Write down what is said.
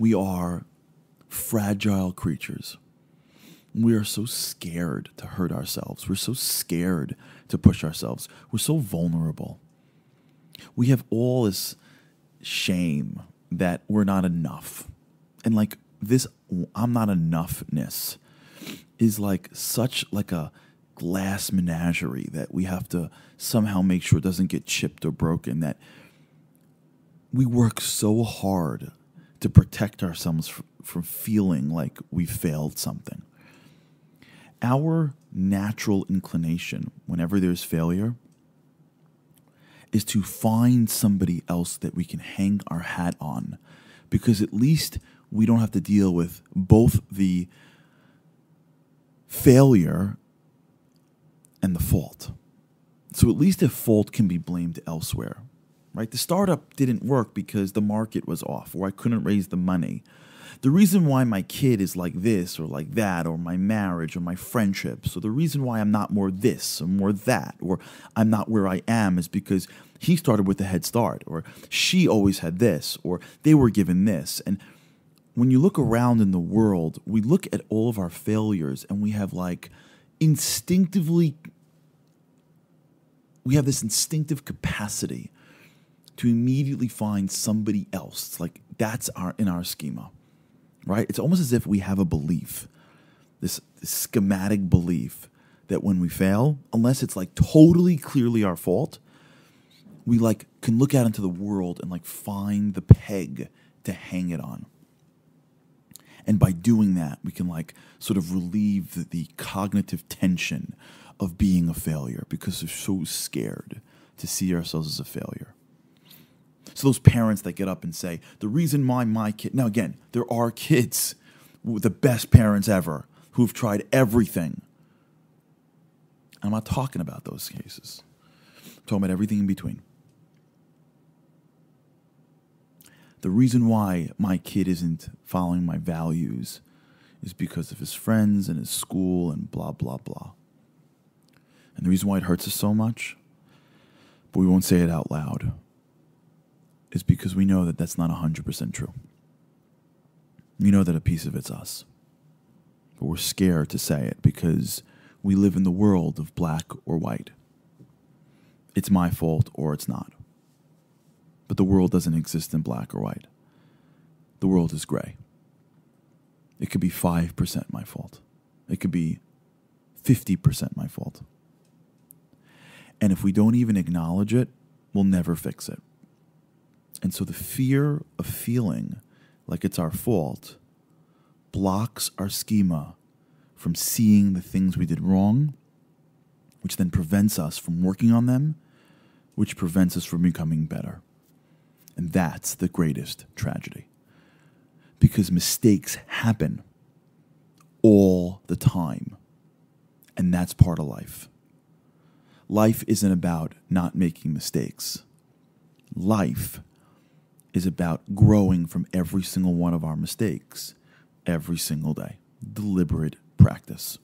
We are fragile creatures. We are so scared to hurt ourselves. We're so scared to push ourselves. We're so vulnerable. We have all this shame that we're not enough. And like this I'm not enoughness is like such like a glass menagerie that we have to somehow make sure it doesn't get chipped or broken, that we work so hard to protect ourselves from feeling like we failed something. Our natural inclination whenever there's failure is to find somebody else that we can hang our hat on, because at least we don't have to deal with both the failure and the fault. So at least if fault can be blamed elsewhere, right? The startup didn't work because the market was off, or I couldn't raise the money. The reason why my kid is like this or like that, or my marriage or my friendships, or the reason why I'm not more this or more that, or I'm not where I am, is because he started with a head start, or she always had this, or they were given this. And when you look around in the world, we look at all of our failures and we have like instinctively, we have this instinctive capacity to immediately find somebody else. Like that's in our schema, right? It's almost as if we have a belief, this schematic belief that when we fail, unless it's like totally clearly our fault, we like can look out into the world and like find the peg to hang it on. And by doing that, we can like sort of relieve the cognitive tension of being a failure, because we're so scared to see ourselves as a failure. So those parents that get up and say, the reason why my kid... Now again, there are kids, the best parents ever, who've tried everything. I'm not talking about those cases. I'm talking about everything in between. The reason why my kid isn't following my values is because of his friends and his school and blah, blah, blah. And the reason why it hurts us so much, but we won't say it out loud, is because we know that that's not 100% true. We know that a piece of it's us. But we're scared to say it because we live in the world of black or white. It's my fault or it's not. But the world doesn't exist in black or white. The world is gray. It could be 5% my fault. It could be 50% my fault. And if we don't even acknowledge it, we'll never fix it. And so the fear of feeling like it's our fault blocks our schema from seeing the things we did wrong, which then prevents us from working on them, which prevents us from becoming better. And that's the greatest tragedy. Because mistakes happen all the time. And that's part of life. Life isn't about not making mistakes. Life is about growing from every single one of our mistakes every single day. Deliberate practice.